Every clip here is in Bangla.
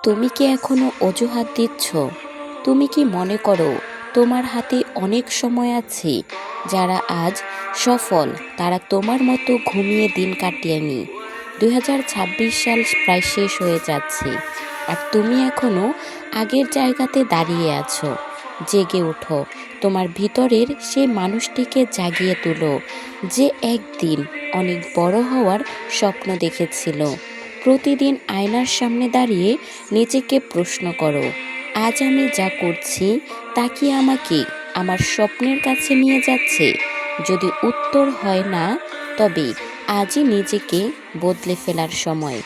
তুমি কি এখনো অজুহাত দিচ্ছ? তুমি কি মনে করো তোমার হাতে অনেক সময় আছে? যারা আজ সফল তারা তোমার মতো ঘুমিয়ে দিন কাটিয়েনি। 2026 সাল প্রায় শেষ হয়ে যাচ্ছে, আর তুমি এখনো আগের জায়গাতে দাঁড়িয়ে আছো। জেগে ওঠো, তোমার ভিতরের সেই মানুষটিকে জাগিয়ে তোলো যে একদিন অনেক বড় হওয়ার স্বপ্ন দেখেছিল। প্রতিদিন আয়নার সামনে দাঁড়িয়ে নিজেকে প্রশ্ন করো, আজ আমি যা করছি তা কি আমাকে আমার স্বপ্নের কাছে নিয়ে যাচ্ছে? যদি উত্তর হয় না, তবে আজই নিজেকে বদলে ফেলার সময়।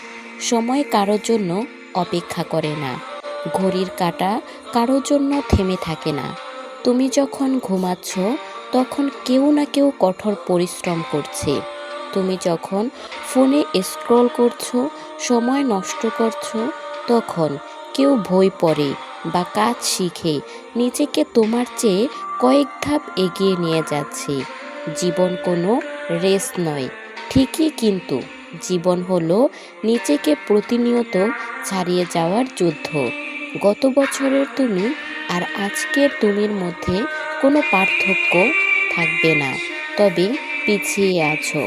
সময় কারোর জন্য অপেক্ষা করে না, ঘড়ির কাঁটা কারোর জন্য থেমে থাকে না। তুমি যখন ঘুমাচ্ছ তখন কেউ না কেউ কঠোর পরিশ্রম করছে। তুমি যখন ফোনে স্ক্রল করছো, সময় নষ্ট করছো, তখন কেউ বই পড়ে বা কাজ শিখে নিজেকে তোমার চেয়ে কয়েক ধাপ এগিয়ে নিয়ে যাচ্ছে। জীবন কোনো রেস নয় ঠিকই, কিন্তু জীবন হলো নিজেকে প্রতিনিয়ত ছাড়িয়ে যাওয়ার যুদ্ধ। গত বছরের তুমি আর আজকের তুমির মধ্যে কোনো পার্থক্য থাকবে না, তবে পিছিয়ে আছো।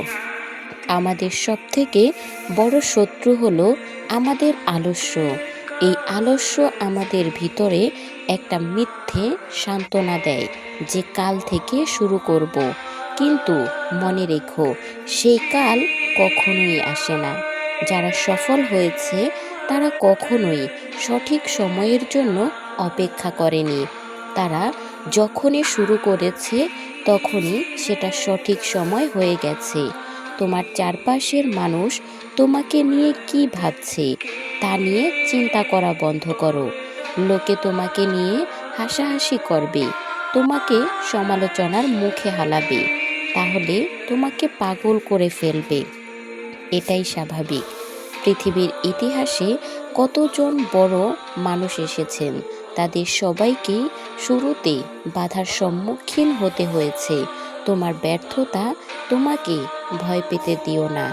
আমাদের সবথেকে বড় শত্রু হলো আমাদের আলস্য। এই আলস্য আমাদের ভিতরে একটা মিথ্যে সান্ত্বনা দেয় যে কাল থেকে শুরু করব, কিন্তু মনে রেখো সেই কাল কখনোই আসে না। যারা সফল হয়েছে তারা কখনোই সঠিক সময়ের জন্য অপেক্ষা করেনি। তারা যখনই শুরু করেছে তখনই সেটা সঠিক সময় হয়ে গেছে। তোমার চারপাশের মানুষ তোমাকে নিয়ে কি ভাবছে তা নিয়ে চিন্তা করা বন্ধ করো। লোকে তোমাকে নিয়ে হাসাহাসি করবে, তোমাকে সমালোচনার মুখে হালাবে, তাহলে তোমাকে পাগল করে ফেলবে। এটাই স্বাভাবিক। পৃথিবীর ইতিহাসে কতজন বড় মানুষ এসেছেন, তাদের সবাইকেই শুরুতে বাধার সম্মুখীন হতে হয়েছে। তোমার ব্যর্থতা তোমাকে ভয় পেতে দিও না।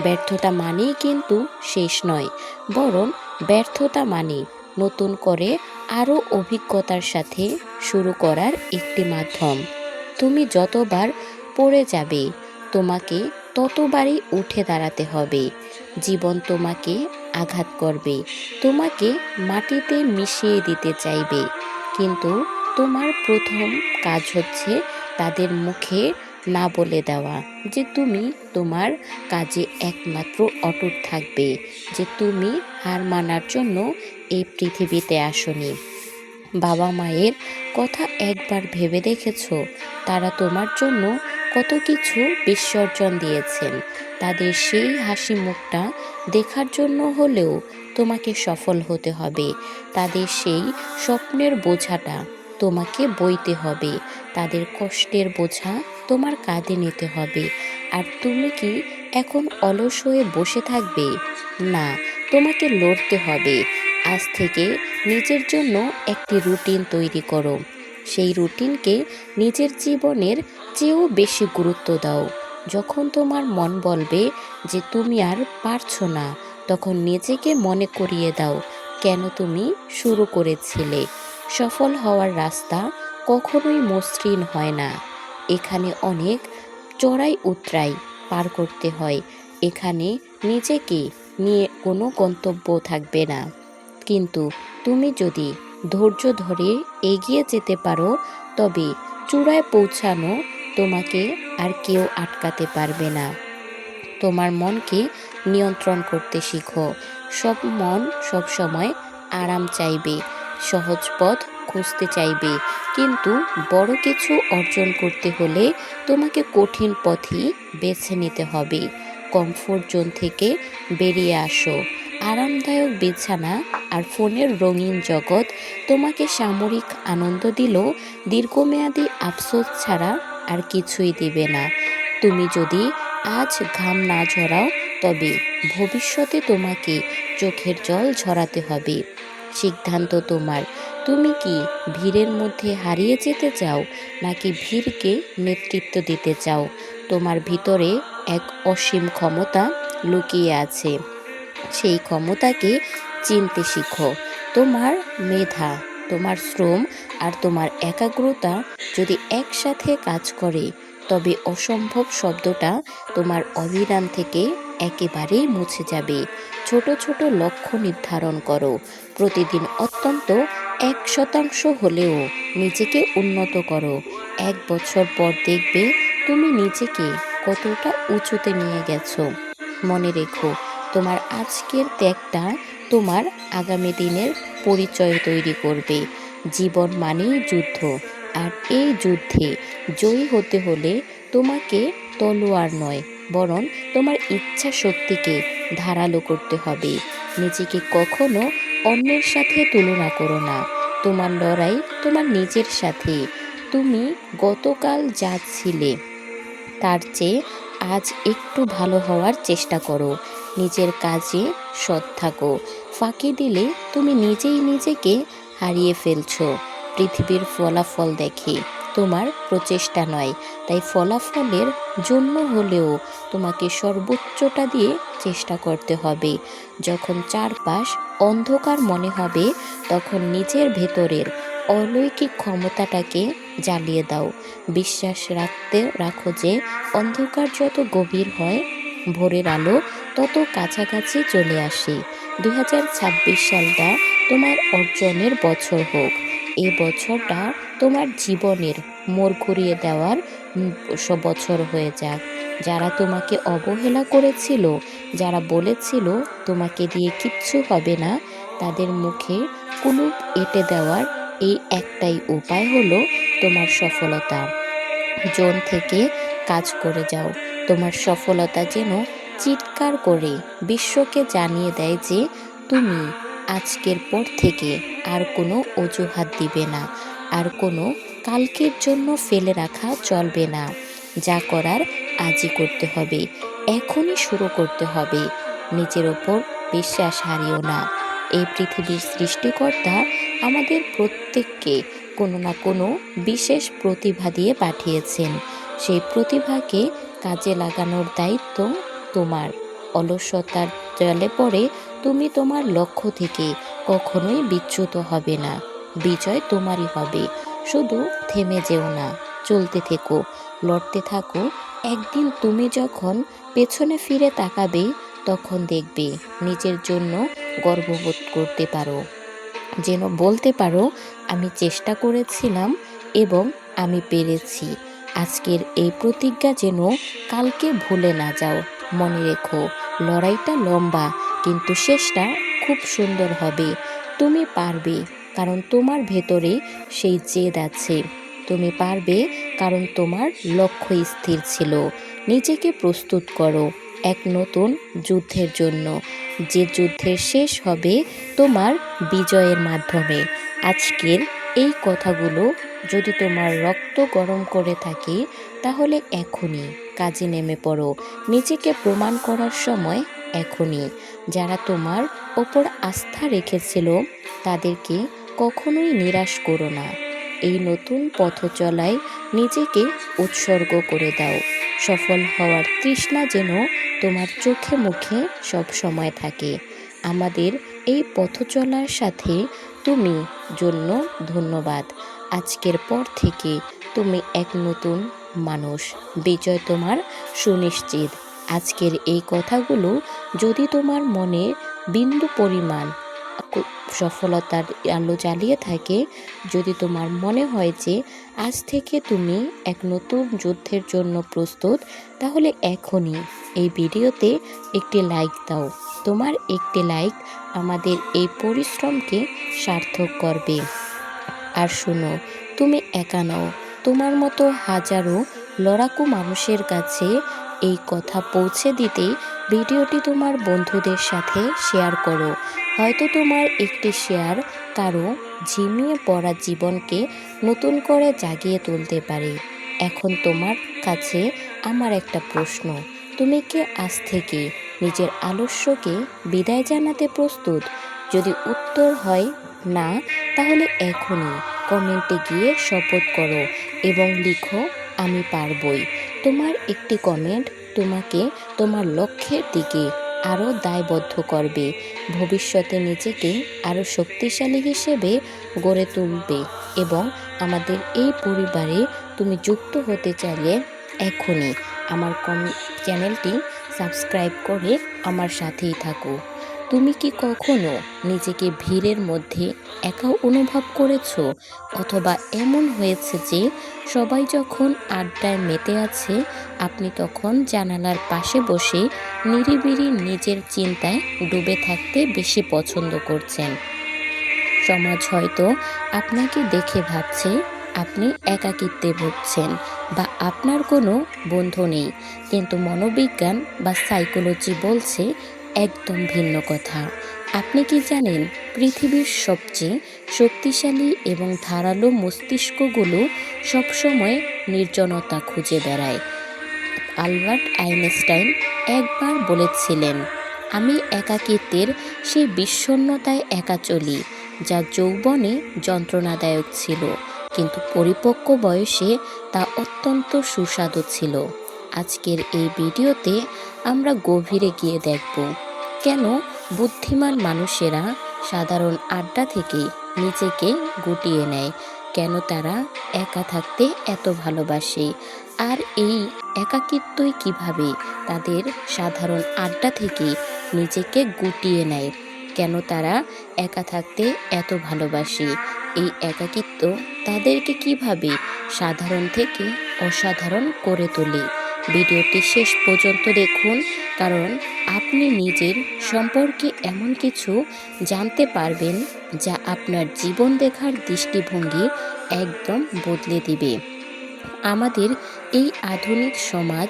ব্যর্থতা মানেই কিন্তু শেষ নয়, বরং ব্যর্থতা মানে নতুন করে আরও অভিজ্ঞতার সাথে শুরু করার একটি মাধ্যম। তুমি যতবার পড়ে যাবে তোমাকে ততবারই উঠে দাঁড়াতে হবে। জীবন তোমাকে আঘাত করবে, তোমাকে মাটিতে মিশিয়ে দিতে চাইবে, কিন্তু তোমার প্রথম কাজ হচ্ছে তাদের মুখে না বলে দেওয়া যে তুমি তোমার কাজে একমাত্র অটুট থাকবে, যে তুমি হার মানার জন্য এই পৃথিবীতে আসনি। বাবা মায়ের কথা একবার ভেবে দেখেছো? তারা তোমার জন্য কত কিছু বিসর্জন দিয়েছেন। তাদের সেই হাসি মুখটা দেখার জন্য হলেও তোমাকে সফল হতে হবে। তাদের সেই স্বপ্নের বোঝাটা তোমাকে বইতে হবে। তাদের কষ্টের বোঝা তোমার কাঁধে নিতে হবে। আর তুমি কি এখন অলস হয়ে বসে থাকবে? না, তোমাকে লড়তে হবে। আজ থেকে নিজের জন্য একটি রুটিন তৈরি করো। সেই রুটিনকে নিজের জীবনের চেয়েও বেশি গুরুত্ব দাও। যখন তোমার মন বলবে যে তুমি আর পারছো না, তখন নিজেকে মনে করিয়ে দাও কেন তুমি শুরু করেছিলে। সফল হওয়ার রাস্তা কখনোই মসৃণ হয় না। এখানে অনেক চড়াই উতরাই পার করতে হয়। এখানে নিজেকে নিয়ে কোনো গন্তব্য থাকবে না, কিন্তু তুমি যদি ধৈর্য ধরে এগিয়ে যেতে পারো, তবে চূড়ায় পৌঁছানো তোমাকে আর কেউ আটকাতে পারবে না। তোমার মনকে নিয়ন্ত্রণ করতে শিখো। সব মন সব সময় আরাম চাইবে, সহজ পথ খুঁজতে চাইবে, কিন্তু বড় কিছু অর্জন করতে হলে তোমাকে কঠিন পথই বেছে নিতে হবে। কমফোর্ট জোন থেকে বেরিয়ে আসো। আরামদায়ক বিছানা আর ফোনের রঙিন জগৎ তোমাকে সাময়িক আনন্দ দিলেও দীর্ঘমেয়াদী আফসোস ছাড়া আর কিছুই দিবে না। তুমি যদি আজ ঘাম না ঝরাও, তবে ভবিষ্যতে তোমাকে চোখের জল ঝরাতে হবে। সিদ্ধান্ত তোমার। তুমি কি ভিড়ের মধ্যে হারিয়ে যেতে চাও, নাকি ভিড়কে নেতৃত্ব দিতে চাও? তোমার ভিতরে এক অসীম ক্ষমতা লুকিয়ে আছে, সেই ক্ষমতাকে চিনতে শিখো। তোমার মেধা, তোমার শ্রম আর তোমার একাগ্রতা যদি একসাথে কাজ করে, তবে অসম্ভব শব্দটা তোমার অভিধান থেকে একেবারেই মুছে যাবে। ছোট ছোট লক্ষ্য নির্ধারণ করো। প্রতিদিন অত্যন্ত 1% হলেও নিজেকে উন্নত করো। 1 বছর পর দেখবে তুমি নিজেকে কতটা উঁচুতে নিয়ে গেছো। মনে রেখো, তোমার আজকের ত্যাগটা তোমার আগামী দিনের পরিচয় তৈরি করবে। জীবন মানেই যুদ্ধ, আর এই যুদ্ধে জয়ী হতে হলে তোমাকে তলোয়ার নয়, বরং তোমার ইচ্ছা শক্তিকে ধারালো করতে হবে। নিজেকে কখনো অন্যের সাথে তুলনা করো না। তোমার লড়াই তোমার নিজের সাথে। তুমি গতকাল যা ছিলে তার চেয়ে আজ একটু ভালো হওয়ার চেষ্টা করো। নিজের কাজে সৎ থাকো। ফাঁকি দিলে তুমি নিজেই নিজেকে হারিয়ে ফেলছো। পৃথিবীর ফলাফল দেখে, তোমার প্রচেষ্টা নয়। তাই ফলাফলের জন্য হলেও তোমাকে সর্বোচ্চটা দিয়ে চেষ্টা করতে হবে। যখন চারপাশ অন্ধকার মনে হবে, তখন নিজের ভেতরের অলৌকিক ক্ষমতাটাকে জ্বালিয়ে দাও। বিশ্বাস রাখো যে অন্ধকার যত গভীর হয়, ভোরের আলো তত কাছাকাছি চলে আসে। 2026 সালটা তোমার অর্জনের বছর হোক। এই বছরটা তোমার জীবনের মোড় ঘুরিয়ে দেওয়ার বছর হয়ে যাক। যারা তোমাকে অবহেলা করেছিল, যারা বলেছিল তোমাকে দিয়ে কিচ্ছু হবে না, তাদের মুখে কুলুপ এঁটে দেওয়ার এই একটাই উপায় হলো তোমার সফলতা। জোন থেকে কাজ করে যাও। তোমার সফলতা যেন চিৎকার করে বিশ্বকে জানিয়ে দেয় যে তুমি আজকের পর থেকে আর কোনো অজুহাত দিবে না, আর কোনো কালকের জন্য ফেলে রাখা চলবে না। যা করার আজই করতে হবে, এখনই শুরু করতে হবে। নিজের ওপর বিশ্বাস হারিও না। এই পৃথিবীর সৃষ্টিকর্তা আমাদের প্রত্যেককে কোনো না কোনো বিশেষ প্রতিভা দিয়ে পাঠিয়েছেন। সেই প্রতিভাকে কাজে লাগানোর দায়িত্ব তোমার। অলসতার জলে পড়ে তুমি তোমার লক্ষ্য থেকে কখনোই বিচ্যুত হবে না। বিজয় তোমারই হবে। শুধু থেমে যেও না, চলতে থেকো, লড়তে থাকো। একদিন তুমি যখন পেছনে ফিরে তাকাবে, তখন দেখবে নিজের জন্য গর্ববোধ করতে পারো। যেন বলতে পারো, আমি চেষ্টা করেছিলাম এবং আমি পেরেছি। আজকের এই প্রতিজ্ঞা যেন কালকে ভুলে না যাও। মনে রেখো, লড়াইটা লম্বা, কিন্তু শেষটা খুব সুন্দর হবে। তুমি পারবে, কারণ তোমার ভেতরে সেই জেদ আছে। তুমি পারবে, কারণ তোমার লক্ষ্য স্থির ছিল। নিজেকে প্রস্তুত করো এক নতুন যুদ্ধের জন্য, যে যুদ্ধের শেষ হবে তোমার বিজয়ের মাধ্যমে। আজকের এই কথাগুলো যদি তোমার রক্ত গরম করে থাকে, তাহলে এখনই কাজে নেমে পড়ো। নিজেকে প্রমাণ করার সময় এখনই। যারা তোমার ওপর আস্থা রেখেছিল, তাদেরকে কখনোই নিরাশ করো না। এই নতুন পথ চলায় নিজেকে উৎসর্গ করে দাও। সফল হওয়ার তৃষ্ণা যেন তোমার চোখে মুখে সব সময় থাকে। আমাদের এই পথ চলার সাথে তুমি জন্য ধন্যবাদ। আজকের পর থেকে তুমি এক নতুন মানুষ। বিজয় তোমার সুনিশ্চিত। আজকের এই কথাগুলো যদি তোমার মনে বিন্দু পরিমাণ সফলতার আলো জ্বালিয়ে থাকে, যদি তোমার মনে হয় যে আজ থেকে তুমি এক নতুন যুদ্ধের জন্য প্রস্তুত, তাহলে এখনই এই ভিডিওতে একটি লাইক দাও। তোমার একটি লাইক আমাদের এই পরিশ্রমকে সার্থক করবে। আর শোনো, তুমি একা নও। তোমার মতো হাজারো লড়াকু মানুষের কাছে এই কথা পৌঁছে দিতে ভিডিওটি তোমার বন্ধুদের সাথে শেয়ার করো। হয়তো তোমার একটি শেয়ার কারো ঝিমিয়ে পড়া জীবনকে নতুন করে জাগিয়ে তুলতে পারে। এখন তোমার কাছে আমার একটা প্রশ্ন, তুমি কি আজ থেকে নিজের আলস্যকে বিদায় জানাতে প্রস্তুত? যদি উত্তর হয় না, তাহলে এখনই কমেন্টে গিয়ে শপথ করো এবং লিখো, আমি পারবই। তোমার একটি কমেন্ট তোমাকে তোমার লক্ষ্যের দিকে আরও দায়বদ্ধ করবে, ভবিষ্যতে নিজেকে আরও শক্তিশালী হিসেবে গড়ে তুলবে। এবং আমাদের এই পরিবারে তুমি যুক্ত হতে চাইলে এখনই আমার চ্যানেলটি সাবস্ক্রাইব করে আমার সাথেই থাকো। তুমি কি কখনো নিজেকে ভিড়ের মধ্যে একা অনুভব করেছো? অথবা এমন হয়েছে যে সবাই যখন আড্ডায় মেতে আছে, আপনি তখন জানালার পাশে বসে নিরিবিলি নিজের চিন্তায় ডুবে থাকতে বেশি পছন্দ করছেন? সমাজ হয়তো আপনাকে দেখে ভাবছে আপনি একাকিত্বে ভুগছেন বা আপনার কোনো বন্ধু নেই, কিন্তু মনোবিজ্ঞান বা সাইকোলজি বলছে একদম ভিন্ন কথা। আপনি কি জানেন, পৃথিবীর সবচেয়ে শক্তিশালী এবং ধারালো মস্তিষ্কগুলো সবসময় নির্জনতা খুঁজে বেড়ায়? আলবার্ট আইনস্টাইন একবার বলেছিলেন, আমি একাকিত্বের সেই বিষণ্ণতায় একা চলি যা যৌবনে যন্ত্রণাদায়ক ছিল, কিন্তু পরিপক্ক বয়সে তা অত্যন্ত সুস্বাদু ছিল। আজকের এই ভিডিওতে আমরা গভীরে গিয়ে দেখব কেন বুদ্ধিমান মানুষেরা সাধারণ আড্ডা থেকে নিজেকে গুটিয়ে নেয়, কেন তারা একা থাকতে এত ভালোবাসে, আর এই একাকিত্বই কিভাবে তাদের সাধারণ আড্ডা থেকে নিজেকে গুটিয়ে নেয়, কেন তারা একা থাকতে এত ভালোবাসে, এই একাকিত্ব তাদেরকে কিভাবে সাধারণ থেকে অসাধারণ করে তোলে। ভিডিওটি শেষ পর্যন্ত দেখুন, কারণ আপনি নিজের সম্পর্কে এমন কিছু জানতে পারবেন যা আপনার জীবন দেখার দৃষ্টিভঙ্গি একদম বদলে দিবে। আমাদের এই আধুনিক সমাজ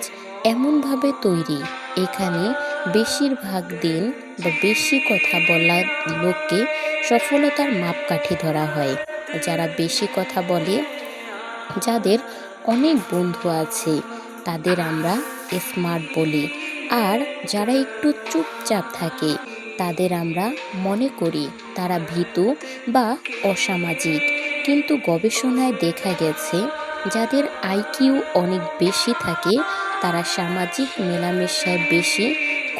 এমনভাবে তৈরি, এখানে বেশিরভাগ দিন বা বেশি কথা বলা লোককে সফলতার মাপকাঠি ধরা হয়। যারা বেশি কথা বলে, যাদের অনেক বন্ধু আছে, তাদের আমরা স্মার্ট বলি, আর যারা একটু চুপচাপ থাকে তাদের আমরা মনে করি তারা ভীতু বা অসামাজিক। কিন্তু গবেষণায় দেখা গেছে, যাদের আইকিউ অনেক বেশি থাকে তারা সামাজিক মেলামেশায় বেশি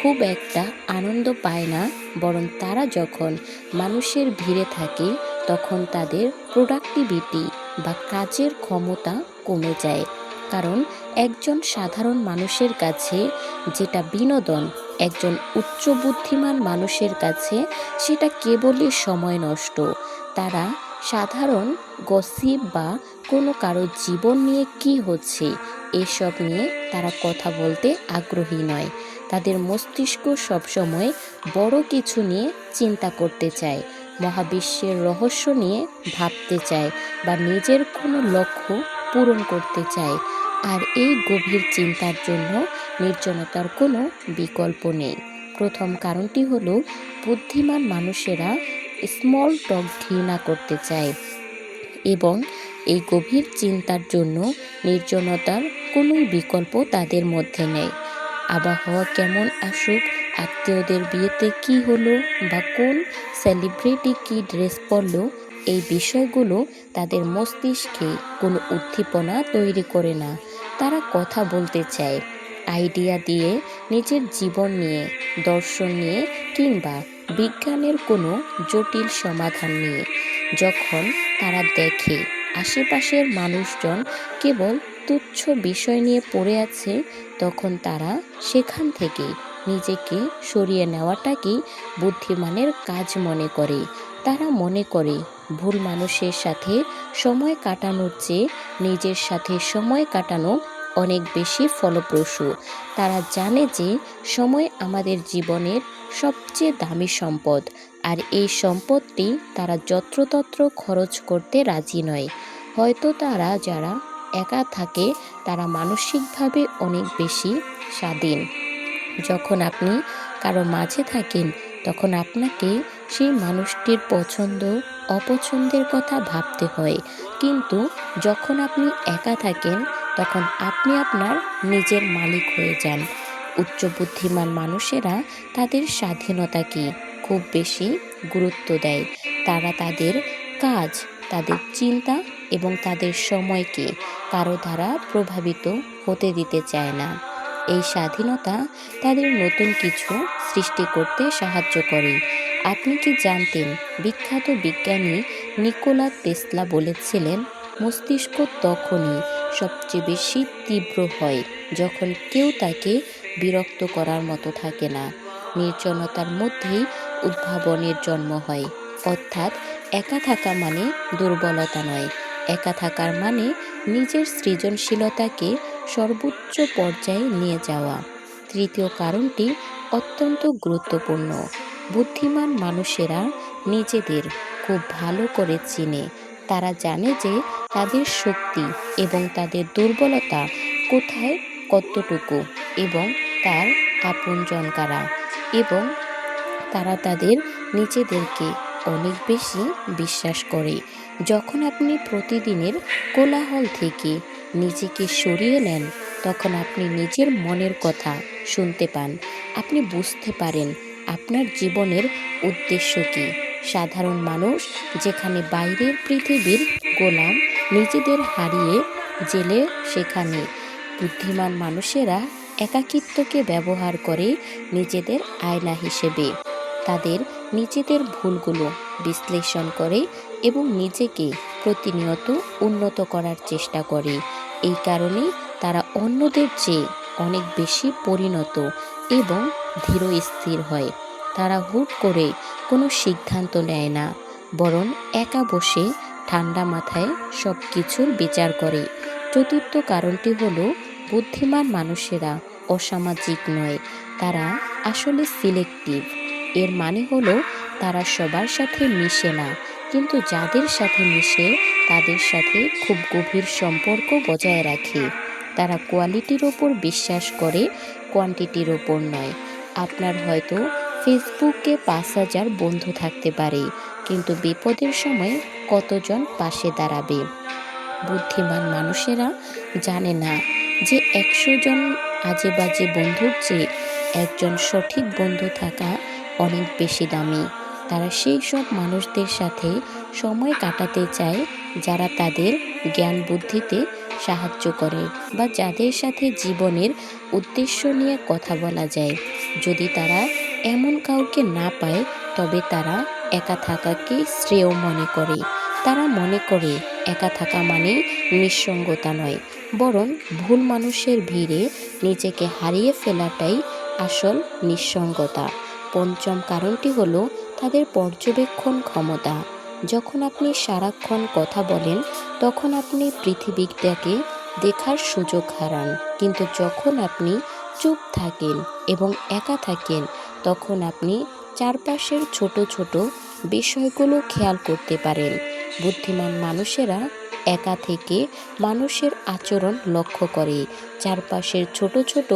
খুব একটা আনন্দ পায় না, বরং তারা যখন মানুষের ভিড়ে থাকে তখন তাদের প্রোডাক্টিভিটি বা কাজের ক্ষমতা কমে যায়। কারণ একজন সাধারণ মানুষের কাছে যেটা বিনোদন, একজন উচ্চ বুদ্ধিমান মানুষের কাছে সেটা কেবলই সময় নষ্ট। তারা সাধারণ গসিপ বা কোনো কারো জীবন নিয়ে কি হচ্ছে এসব নিয়ে তারা কথা বলতে আগ্রহী নয়। তাদের মস্তিষ্ক সবসময় বড় কিছু নিয়ে চিন্তা করতে চায়, মহাবিশ্বের রহস্য নিয়ে ভাবতে চায় বা নিজের কোনো লক্ষ্য পূরণ করতে চায়। আর এই গভীর চিন্তার জন্য নির্জনতার কোনো বিকল্প নেই। প্রথম কারণটি হলো, বুদ্ধিমান মানুষেরা স্মল টক ঘৃণা করতে চায় এবং এই গভীর চিন্তার জন্য নির্জনতার কোনো বিকল্প তাদের মধ্যে নেই। আবহাওয়া কেমন আসুক, আত্মীয়দের বিয়েতে কি হলো বা কোন সেলিব্রিটি কি ড্রেস পরলো, এই বিষয়গুলো তাদের মস্তিষ্কে কোনো উদ্দীপনা তৈরি করে না। তারা কথা বলতে চায় আইডিয়া দিয়ে, নিজের জীবন নিয়ে, দর্শন নিয়ে কিংবা বিজ্ঞানের কোনো জটিল সমাধান নিয়ে। যখন তারা দেখে আশেপাশের মানুষজন কেবল তুচ্ছ বিষয় নিয়ে পড়ে আছে, তখন তারা সেখান থেকে নিজেকে সরিয়ে নেওয়াটাকেই বুদ্ধিমানের কাজ মনে করে। তারা মনে করে ভুল মানুষের সাথে সময় কাটানোর চেয়ে নিজের সাথে সময় কাটানো অনেক বেশি ফলপ্রসূ। তারা জানে যে সময় আমাদের জীবনের সবচেয়ে দামি সম্পদ, আর এই সম্পদটি তারা যত্রতত্র খরচ করতে রাজি নয়। হয়তো তারা যারা একা থাকে তারা মানসিকভাবে অনেক বেশি স্বাধীন। যখন আপনি কারো মাঝে থাকেন তখন আপনাকে সেই মানুষটির পছন্দ অপছন্দের কথা ভাবতে হয়, কিন্তু যখন আপনি একা থাকেন তখন আপনি আপনার নিজের মালিক হয়ে যান। উচ্চ বুদ্ধিমান মানুষেরা তাদের স্বাধীনতাকে খুব বেশি গুরুত্ব দেয়। তারা তাদের কাজ, তাদের চিন্তা এবং তাদের সময়কে কারো দ্বারা প্রভাবিত হতে দিতে চায় না। এই স্বাধীনতা তাদের নতুন কিছু সৃষ্টি করতে সাহায্য করে। আপনি কি জানতেন বিখ্যাত বিজ্ঞানী নিকোলা টেসলা বলেছিলেন, মস্তিষ্ক তখনই সবচেয়ে বেশি তীব্র হয় যখন কেউ তাকে বিরক্ত করার মতো থাকে না। নির্জনতার মধ্যেই উদ্ভাবনের জন্ম হয়। অর্থাৎ একা থাকা মানে দুর্বলতা নয়, একা থাকার মানে নিজের সৃজনশীলতাকে সর্বোচ্চ পর্যায়ে নিয়ে যাওয়া। তৃতীয় কারণটি অত্যন্ত গুরুত্বপূর্ণ। বুদ্ধিমান মানুষেরা নিজেদের খুব ভালো করে চিনে। তারা জানে যে তাদের শক্তি এবং তাদের দুর্বলতা কোথায়, কতটুকু, এবং তার আপনজন কারা, এবং তারা তাদের নিজেদেরকে অনেক বেশি বিশ্বাস করে। যখন আপনি প্রতিদিনের কোলাহল থেকে নিজেকে সরিয়ে নেন, তখন আপনি নিজের মনের কথা শুনতে পান। আপনি বুঝতে পারেন আপনার জীবনের উদ্দেশ্য কী। সাধারণ মানুষ যেখানে বাইরের পৃথিবীর গোলাম, নিজেদের হারিয়ে জেলে সেখানে বুদ্ধিমান মানুষেরা একাকিত্বকে ব্যবহার করে নিজেদের আয়না হিসেবে। তাদের নিজেদের ভুলগুলো বিশ্লেষণ করে এবং নিজেকে প্রতিনিয়ত উন্নত করার চেষ্টা করে। এই কারণে তারা অন্যদের চেয়ে অনেক বেশি পরিণত এবং ধীরস্থির হয়। তারা হুট করে কোনো সিদ্ধান্ত নেয় না, বরং একা বসে ঠান্ডা মাথায় সব কিছুর বিচার করে। চতুর্থ কারণটি হলো, বুদ্ধিমান মানুষেরা অসামাজিক নয়, তারা আসলে সিলেক্টিভ। এর মানে হলো তারা সবার সাথে মিশে না, কিন্তু যাদের সাথে মিশে তাদের সাথে খুব গভীর সম্পর্ক বজায় রাখে। তারা কোয়ালিটির ওপর বিশ্বাস করে, কোয়ান্টিটির ওপর নয়। আপনার হয়তো ফেসবুকে 5,000 বন্ধু থাকতে পারে, কিন্তু বিপদের সময় কতজন পাশে দাঁড়াবে? বুদ্ধিমান মানুষেরা জানে না যে 100 জন আজে বাজে বন্ধুর চেয়ে একজন সঠিক বন্ধু থাকা অনেক বেশি দামি। তারা সেই সব মানুষদের সাথে সময় কাটাতে চায় যারা তাদের জ্ঞান বুদ্ধিতে সাহায্য করে, বা যাদের সাথে জীবনের উদ্দেশ্য নিয়ে কথা বলা যায়। যদি তারা এমন কাউকে না পায়, তবে তারা একা থাকাকে শ্রেয় মনে করে। তারা মনে করে একা থাকা মানে নিঃসঙ্গতা নয়, বরং ভুল মানুষের ভিড়ে নিজেকে হারিয়ে ফেলাটাই আসল নিঃসঙ্গতা। পঞ্চম কারণটি হলো তাদের পর্যবেক্ষণ ক্ষমতা। যখন আপনি সারাক্ষণ কথা বলেন, তখন আপনি পৃথিবীটাকে দেখার সুযোগ হারান, কিন্তু যখন আপনি চুপ থাকেন এবং একা থাকেন, তখন আপনি চারপাশের ছোট ছোট বিষয়গুলো খেয়াল করতে পারেন। বুদ্ধিমান মানুষেরা একা থেকে মানুষের আচরণ লক্ষ্য করে, চারপাশের ছোট ছোট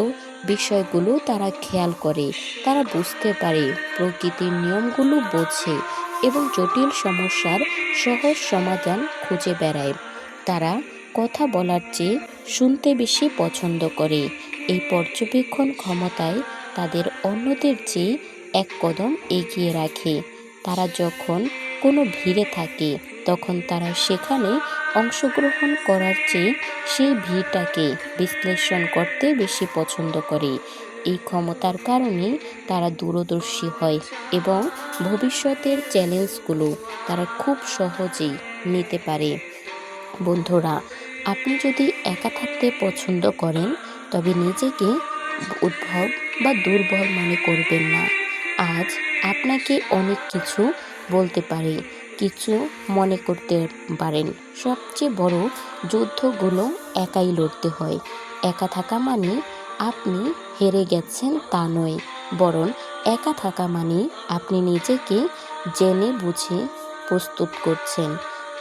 বিষয়গুলো তারা খেয়াল করে। তারা বুঝতে পারে, প্রকৃতির নিয়মগুলো বোঝে এবং জটিল সমস্যার সহজ সমাধান খুঁজে বেড়ায়। তারা কথা বলার চেয়ে শুনতে বেশি পছন্দ করে। এই পর্যবেক্ষণ ক্ষমতায় তাদের অন্যদের চেয়ে এক কদম এগিয়ে রাখে। তারা যখন কোনো ভিড়ে থাকে, তখন তারা সেখানে অংশগ্রহণ করার চেয়ে সেই ভিড়টাকে বিশ্লেষণ করতে বেশি পছন্দ করে। এই ক্ষমতার কারণে তারা দূরদর্শী হয় এবং ভবিষ্যতের চ্যালেঞ্জগুলো তারা খুব সহজেই নিতে পারে। বন্ধুরা, আপনি যদি একা থাকতে পছন্দ করেন, তবে নিজেকে উদ্ভব বা দুর্বল মনে করবেন না। আজ আপনাকে অনেক কিছু বলতে পারে, কিছু মনে করতে পারেন। সবচেয়ে বড় যুদ্ধগুলো একাই লড়তে হয়। একা থাকা মানে আপনি হেরে গেছেন তা নয়, বরং একা থাকা মানে আপনি নিজেকে জেনে বুঝে প্রস্তুত করছেন।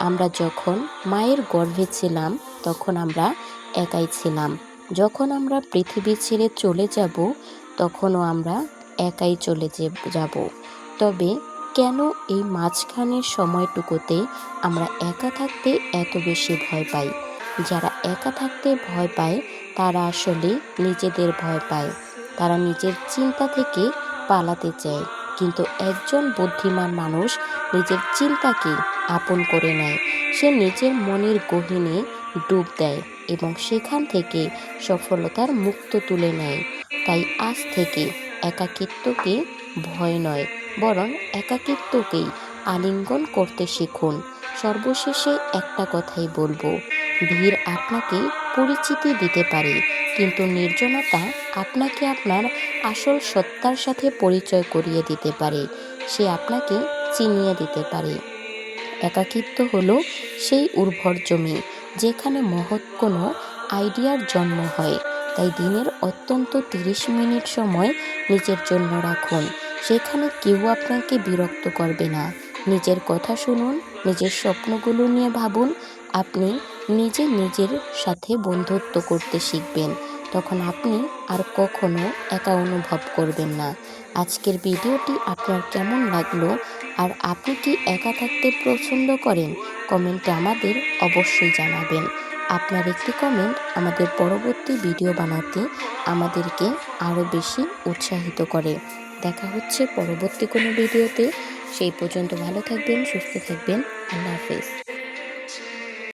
আমরা যখন মায়ের গর্ভে ছিলাম, তখন আমরা একাই ছিলাম। যখন আমরা পৃথিবী ছেড়ে চলে যাব, তখনও আমরা একাই চলে যাব। তবে কেন এই মাঝখানের সময়টুকুতে আমরা একা থাকতে এত বেশি ভয় পাই? যারা একা থাকতে ভয় পায়, তারা আসলে নিজেদের ভয় পায়। তারা নিজের চিন্তা থেকে পালাতে চায়। কিন্তু একজন বুদ্ধিমান মানুষ নিজের চিন্তাকে আপন করে নেয়। সে নিজের মনের গহীনে ডুব দেয় এবং সেখান থেকে সফলতার মুক্ত তুলে নেয়। তাই আজ থেকে একাকিত্বকে ভয় নয়, বরং একাকিত্বকেই আলিঙ্গন করতে শিখুন। সর্বশেষে একটা কথাই বলবো, ভিড় আপনাকে পরিচিতি দিতে পারে, কিন্তু নির্জনতা আপনাকে আপনার আসল সত্তার সাথে পরিচয় করিয়ে দিতে পারে। সে আপনাকে চিনিয়ে দিতে পারে। একাকিত্ব হলো সেই উর্বর জমি যেখানে মহৎ কোনো আইডিয়ার জন্ম হয়। তাই দিনের অত্যন্ত 30 মিনিট সময় নিজের জন্য রাখুন। সেখানে কেউ আপনাকে বিরক্ত করবে না। নিজের কথা শুনুন, নিজের স্বপ্নগুলো নিয়ে ভাবুন। আপনি নিজের সাথে বন্ধুত্ব করতে শিখবেন। তখন আপনি আর কখনো একা অনুভব করবেন না। আজকের ভিডিওটি আপনার কেমন লাগলো, আর আপনি কি একা থাকতে পছন্দ করেন? কমেন্টে আমাদের অবশ্যই জানাবেন। আপনার একটি কমেন্ট আমাদের পরবর্তী ভিডিও বানাতে আমাদেরকে আরও বেশি উৎসাহিত করে। দেখা হচ্ছে পরবর্তী কোনো ভিডিওতে। সেই পর্যন্ত ভালো থাকবেন, সুস্থ থাকবেন। আল্লাহ হাফেজ।